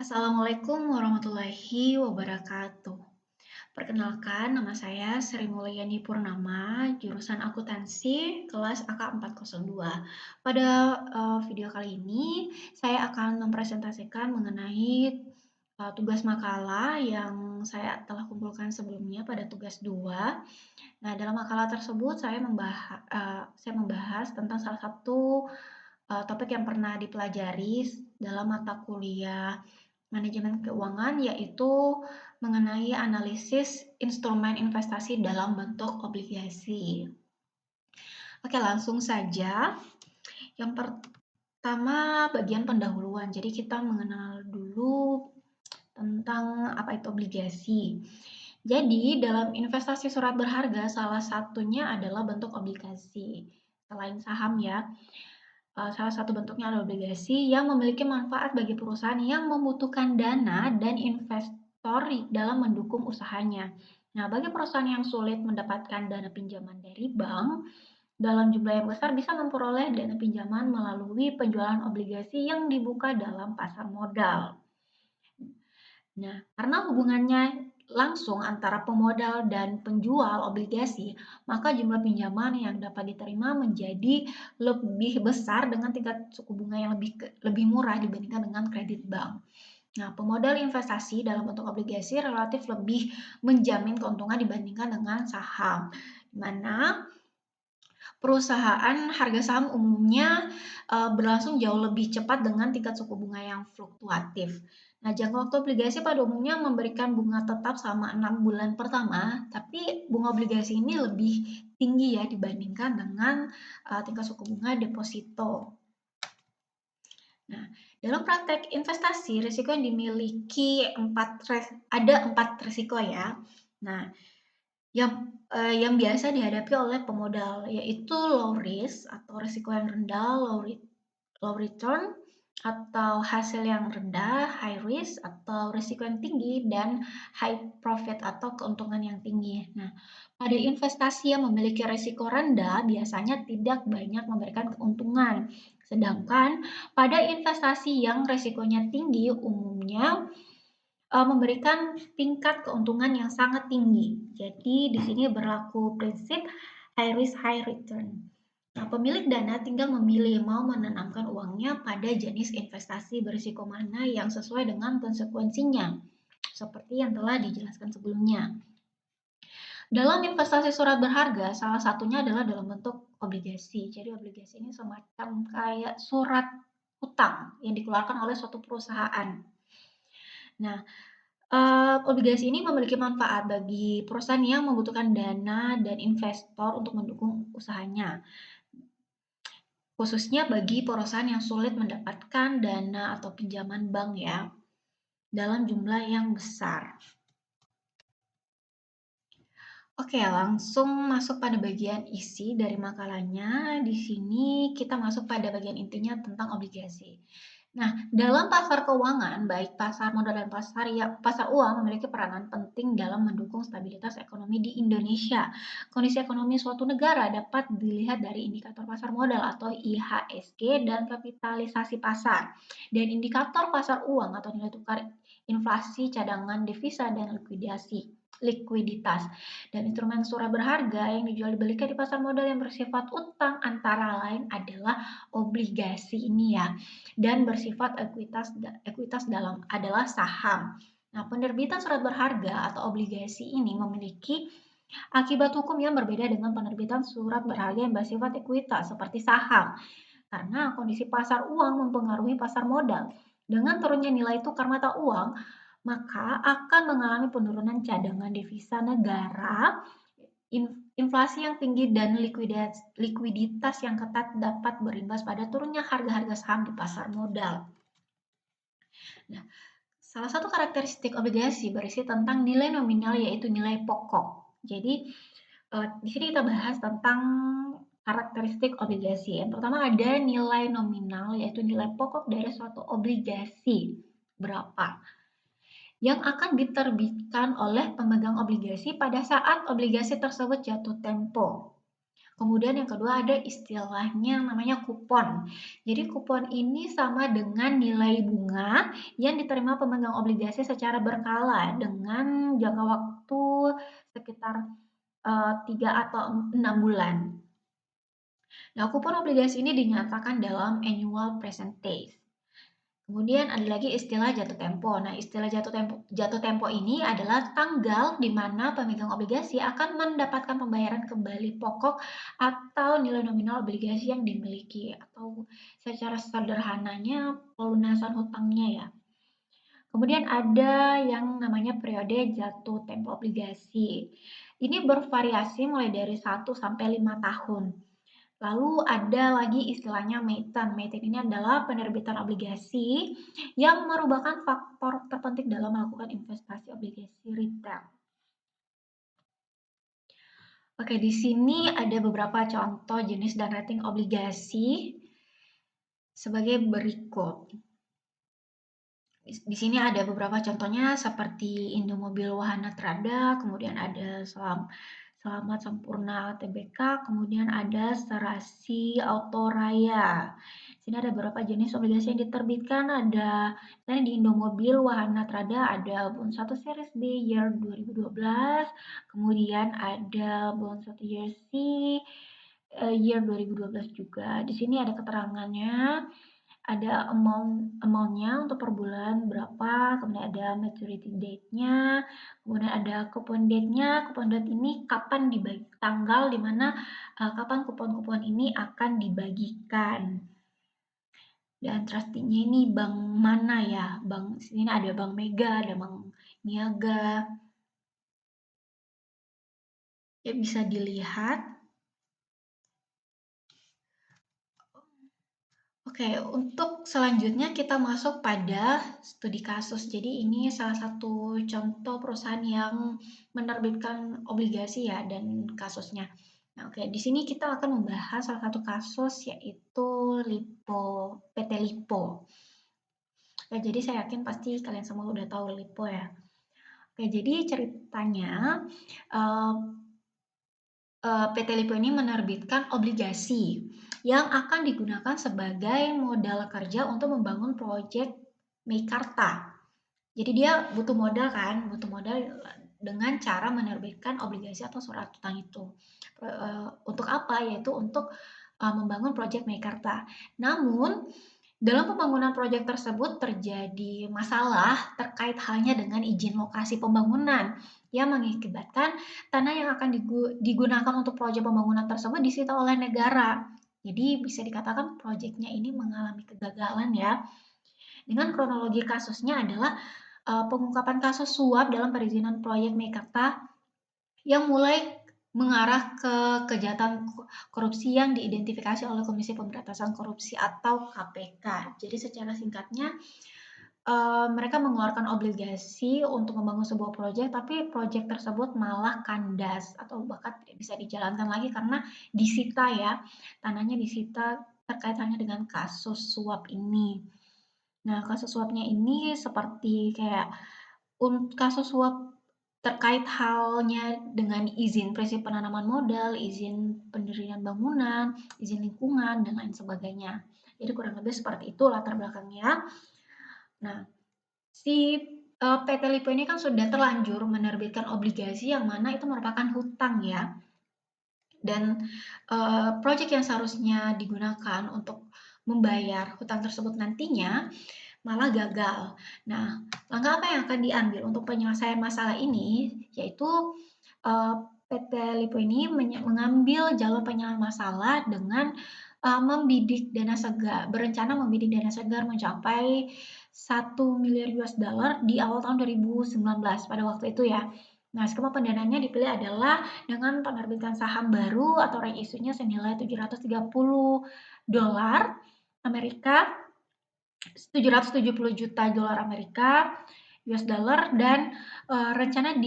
Assalamualaikum warahmatullahi wabarakatuh. Perkenalkan, nama saya Sri Mulyani Purnama, jurusan akuntansi kelas AK 402. Pada video kali ini, saya akan mempresentasikan mengenai tugas makalah yang saya telah kumpulkan sebelumnya pada tugas 2. Nah, dalam makalah tersebut saya membahas tentang salah satu topik yang pernah dipelajari dalam mata kuliah manajemen keuangan, yaitu mengenai analisis instrumen investasi dalam bentuk obligasi. Oke, langsung saja. Yang pertama bagian pendahuluan. Jadi kita mengenal dulu tentang apa itu obligasi. Jadi dalam investasi surat berharga salah satunya adalah bentuk obligasi. Selain saham ya, salah satu bentuknya adalah obligasi yang memiliki manfaat bagi perusahaan yang membutuhkan dana dan investor dalam mendukung usahanya. Nah, bagi perusahaan yang sulit mendapatkan dana pinjaman dari bank dalam jumlah yang besar bisa memperoleh dana pinjaman melalui penjualan obligasi yang dibuka dalam pasar modal. Nah, karena hubungannya langsung antara pemodal dan penjual obligasi, maka jumlah pinjaman yang dapat diterima menjadi lebih besar dengan tingkat suku bunga yang lebih murah dibandingkan dengan kredit bank. Nah, pemodal investasi dalam bentuk obligasi relatif lebih menjamin keuntungan dibandingkan dengan saham, di mana perusahaan harga saham umumnya berlangsung jauh lebih cepat dengan tingkat suku bunga yang fluktuatif. Nah, jangka waktu obligasi pada umumnya memberikan bunga tetap selama 6 bulan pertama, tapi bunga obligasi ini lebih tinggi ya dibandingkan dengan tingkat suku bunga deposito. Nah, dalam praktek investasi, risiko yang dimiliki ada 4 risiko ya. Nah, yang biasa dihadapi oleh pemodal, yaitu low risk atau risiko yang rendah, low return, atau hasil yang rendah, high risk, atau risiko yang tinggi, dan high profit atau keuntungan yang tinggi. Nah, pada investasi yang memiliki risiko rendah biasanya tidak banyak memberikan keuntungan. Sedangkan pada investasi yang risikonya tinggi umumnya memberikan tingkat keuntungan yang sangat tinggi. Jadi di sini berlaku prinsip high risk high return. Nah, pemilik dana tinggal memilih mau menanamkan uangnya pada jenis investasi berisiko mana yang sesuai dengan konsekuensinya, seperti yang telah dijelaskan sebelumnya. Dalam investasi surat berharga, salah satunya adalah dalam bentuk obligasi. Jadi obligasi ini semacam kayak surat utang yang dikeluarkan oleh suatu perusahaan. Nah, obligasi ini memiliki manfaat bagi perusahaan yang membutuhkan dana dan investor untuk mendukung usahanya, khususnya bagi perusahaan yang sulit mendapatkan dana atau pinjaman bank ya, dalam jumlah yang besar. Oke, langsung masuk pada bagian isi dari makalahnya. Di sini kita masuk pada bagian intinya tentang obligasi. Nah, dalam pasar keuangan, baik pasar modal dan pasar uang memiliki peranan penting dalam mendukung stabilitas ekonomi di Indonesia. Kondisi ekonomi suatu negara dapat dilihat dari indikator pasar modal atau IHSG dan kapitalisasi pasar, dan indikator pasar uang atau nilai tukar inflasi, cadangan devisa, dan likuiditas. Dan instrumen surat berharga yang dijual dibelikan di pasar modal yang bersifat utang antara lain adalah obligasi ini ya, dan bersifat ekuitas dalam adalah saham. Nah, penerbitan surat berharga atau obligasi ini memiliki akibat hukum yang berbeda dengan penerbitan surat berharga yang bersifat ekuitas seperti saham. Karena kondisi pasar uang mempengaruhi pasar modal. Dengan turunnya nilai tukar mata uang, maka akan mengalami penurunan cadangan devisa negara, inflasi yang tinggi, dan likuiditas yang ketat dapat berimbas pada turunnya harga-harga saham di pasar modal. Nah, salah satu karakteristik obligasi berisi tentang nilai nominal yaitu nilai pokok. Jadi di sini kita bahas tentang karakteristik obligasi. Yang pertama ada nilai nominal yaitu nilai pokok dari suatu obligasi berapa yang akan diterbitkan oleh pemegang obligasi pada saat obligasi tersebut jatuh tempo. Kemudian yang kedua ada istilahnya namanya kupon. Jadi kupon ini sama dengan nilai bunga yang diterima pemegang obligasi secara berkala dengan jangka waktu sekitar 3 atau 6 bulan. Nah, kupon obligasi ini dinyatakan dalam annual percentage. Kemudian ada lagi istilah jatuh tempo. Nah, istilah jatuh tempo ini adalah tanggal di mana pemegang obligasi akan mendapatkan pembayaran kembali pokok atau nilai nominal obligasi yang dimiliki, atau secara sederhananya pelunasan hutangnya ya. Kemudian ada yang namanya periode jatuh tempo obligasi. Ini bervariasi mulai dari 1 sampai 5 tahun. Lalu ada lagi istilahnya MATEN. MATEN ini adalah penerbitan obligasi yang merupakan faktor terpenting dalam melakukan investasi obligasi retail. Oke, di sini ada beberapa contoh jenis dan rating obligasi sebagai berikut. Di sini ada beberapa contohnya seperti Indomobil Wahana Trada, kemudian ada Selamat Sempurna TBK, kemudian ada Serasi Auto Raya. Di sini ada beberapa jenis obligasi yang diterbitkan, ada misalnya di Indomobil Wahana Trada ada Bond 1 Series B Year 2012, kemudian ada Bond 1 Year C Year 2012 juga. Di sini ada keterangannya, ada amount-nya untuk per bulan berapa, kemudian ada maturity date-nya, kemudian ada coupon date-nya. Coupon date ini kapan dibagi, tanggal di mana kapan kupon-kupon ini akan dibagikan. Dan trustee-nya ini bank mana ya? Bank sini ada Bank Mega, ada Bank Niaga. Ya, bisa dilihat. Oke, untuk selanjutnya kita masuk pada studi kasus. Jadi ini salah satu contoh perusahaan yang menerbitkan obligasi ya dan kasusnya. Nah, oke, di sini kita akan membahas salah satu kasus yaitu PT Lipo. Oke, jadi saya yakin pasti kalian semua udah tahu Lipo ya. Oke, jadi ceritanya eh, PT Lipo ini menerbitkan obligasi yang akan digunakan sebagai modal kerja untuk membangun proyek Meikarta. Jadi dia butuh modal kan, butuh modal dengan cara menerbitkan obligasi atau surat utang itu. Untuk apa? Yaitu untuk membangun proyek Meikarta. Namun dalam pembangunan proyek tersebut terjadi masalah terkait halnya dengan izin lokasi pembangunan yang mengakibatkan tanah yang akan digunakan untuk proyek pembangunan tersebut disita oleh negara. Jadi bisa dikatakan proyeknya ini mengalami kegagalan ya. Dengan kronologi kasusnya adalah pengungkapan kasus suap dalam perizinan proyek Meikarta yang mulai mengarah ke kejahatan korupsi yang diidentifikasi oleh Komisi Pemberantasan Korupsi atau KPK. Jadi secara singkatnya, mereka mengeluarkan obligasi untuk membangun sebuah proyek, tapi proyek tersebut malah kandas atau bahkan tidak bisa dijalankan lagi karena disita ya, tanahnya disita terkait hanya dengan kasus suap ini. Nah, kasus suapnya ini seperti kayak kasus suap terkait halnya dengan izin prinsip penanaman modal, izin pendirian bangunan, izin lingkungan, dan lain sebagainya. Jadi kurang lebih seperti itu latar belakangnya. Nah, si PT Lipo ini kan sudah terlanjur menerbitkan obligasi yang mana itu merupakan hutang ya. Dan proyek yang seharusnya digunakan untuk membayar hutang tersebut nantinya malah gagal. Nah, langkah apa yang akan diambil untuk penyelesaian masalah ini? Yaitu PT Lipo ini mengambil jalur penyelesaian masalah dengan membidik dana segar, berencana membidik dana segar mencapai 1 miliar US dollar di awal tahun 2019 pada waktu itu ya. Nah, skema pendanaannya dipilih adalah dengan penerbitan saham baru atau right issue-nya senilai 730 dolar Amerika, 770 juta dolar Amerika, US dollar, dan rencana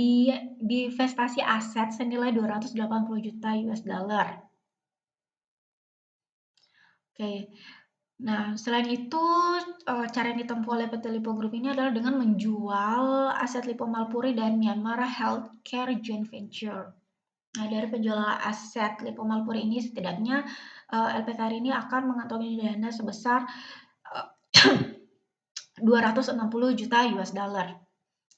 divestasi aset senilai 280 juta US dollar. Oke. Nah, selain itu, cara yang ditempuh oleh PT Lipo Group ini adalah dengan menjual aset Lipo Malpuri dan Myanmar Healthcare Joint Venture. Nah, dari penjualan aset Lipo Malpur ini setidaknya LPKR ini akan mengantongi dana sebesar 260 juta US dollar.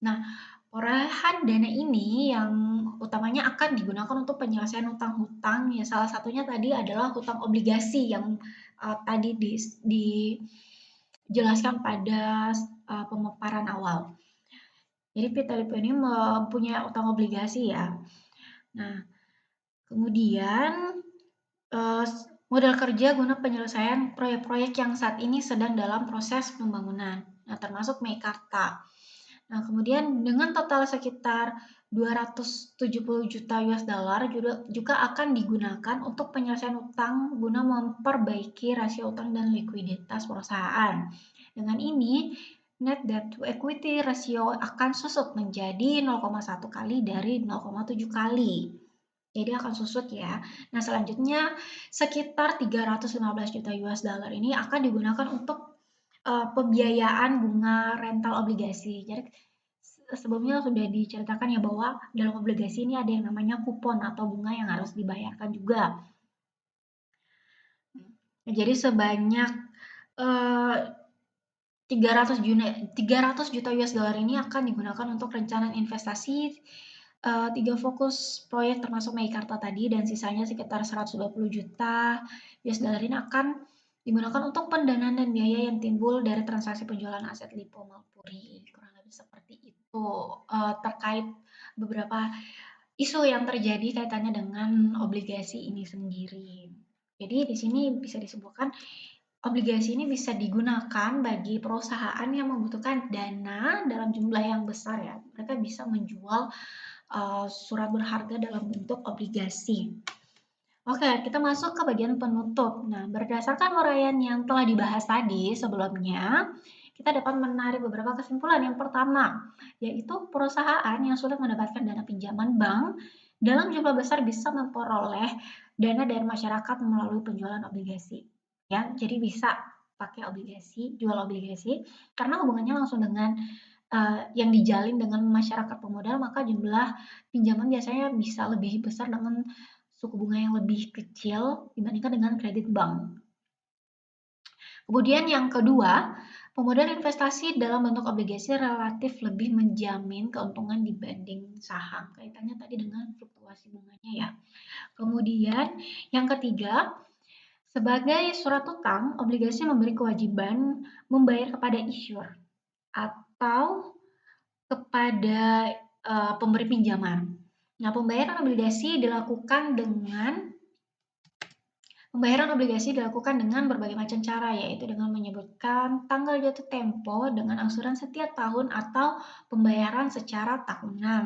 Nah, perolehan dana ini yang utamanya akan digunakan untuk penyelesaian hutang-hutang, ya salah satunya tadi adalah hutang obligasi yang tadi dijelaskan pada pemaparan awal. Jadi PT Lipo ini mempunyai utang obligasi ya. Nah, kemudian eh, modal kerja guna penyelesaian proyek-proyek yang saat ini sedang dalam proses pembangunan. Nah, termasuk Meikarta. Nah, kemudian dengan total sekitar 270 juta US dollar juga akan digunakan untuk penyelesaian utang guna memperbaiki rasio utang dan likuiditas perusahaan. Dengan ini, net debt to equity rasio akan susut menjadi 0,1 kali dari 0,7 kali. Jadi akan susut ya. Nah, selanjutnya sekitar 315 juta US dollar ini akan digunakan untuk pembiayaan bunga rental obligasi. Jadi sebelumnya sudah diceritakan ya bahwa dalam obligasi ini ada yang namanya kupon atau bunga yang harus dibayarkan juga. Jadi sebanyak 300 juta US dollar ini akan digunakan untuk rencana investasi 3 fokus proyek termasuk Meikarta tadi dan sisanya sekitar 120 juta US dollar ini akan digunakan untuk pendanaan dan biaya yang timbul dari transaksi penjualan aset Lipo Malpuri. Kurang lebih seperti itu terkait beberapa isu yang terjadi kaitannya dengan obligasi ini sendiri. Jadi di sini bisa disebutkan obligasi ini bisa digunakan bagi perusahaan yang membutuhkan dana dalam jumlah yang besar ya. Mereka bisa menjual surat berharga dalam bentuk obligasi. Oke, kita masuk ke bagian penutup. Nah, berdasarkan uraian yang telah dibahas tadi sebelumnya, kita dapat menarik beberapa kesimpulan. Yang pertama, yaitu perusahaan yang sudah mendapatkan dana pinjaman bank dalam jumlah besar bisa memperoleh dana dari masyarakat melalui penjualan obligasi. Ya, jadi bisa pakai obligasi, jual obligasi, karena hubungannya langsung dengan yang dijalin dengan masyarakat pemodal, maka jumlah pinjaman biasanya bisa lebih besar dengan suku bunga yang lebih kecil dibandingkan dengan kredit bank. Kemudian yang kedua, pemodal investasi dalam bentuk obligasi relatif lebih menjamin keuntungan dibanding saham. Kaitannya tadi dengan fluktuasi bunganya ya. Kemudian yang ketiga, sebagai surat utang, obligasi memberi kewajiban membayar kepada issuer atau kepada pemberi pinjaman. Nah, pembayaran obligasi dilakukan dengan berbagai macam cara, yaitu dengan menyebutkan tanggal jatuh tempo dengan angsuran setiap tahun atau pembayaran secara tahunan.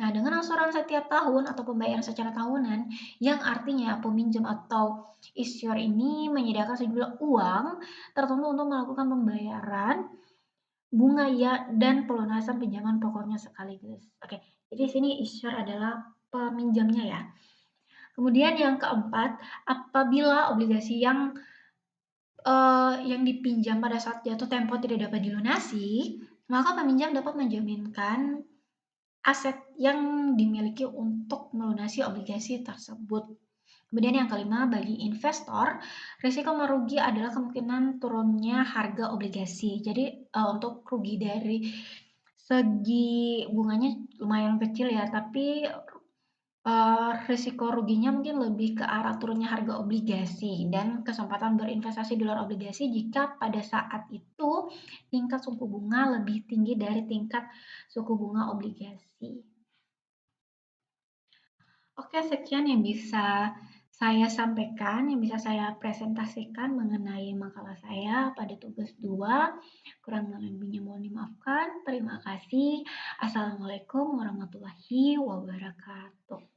Nah, dengan angsuran setiap tahun atau pembayaran secara tahunan, yang artinya peminjam atau issuer ini menyediakan sejumlah uang tertentu untuk melakukan pembayaran bunga ya dan pelunasan pinjaman pokoknya sekaligus. Oke, jadi sini issuer adalah peminjamnya ya. Kemudian yang keempat, apabila obligasi yang dipinjam pada saat jatuh tempo tidak dapat dilunasi, maka peminjam dapat menjaminkan aset yang dimiliki untuk melunasi obligasi tersebut. Kemudian yang kelima, bagi investor, risiko merugi adalah kemungkinan turunnya harga obligasi. Jadi untuk rugi dari segi bunganya lumayan kecil ya, tapi risiko ruginya mungkin lebih ke arah turunnya harga obligasi dan kesempatan berinvestasi di luar obligasi jika pada saat itu tingkat suku bunga lebih tinggi dari tingkat suku bunga obligasi. Oke, sekian yang bisa saya sampaikan, yang bisa saya presentasikan mengenai makalah saya pada tugas 2. Kurang lebihnya mohon dimaafkan. Terima kasih. Assalamualaikum warahmatullahi wabarakatuh.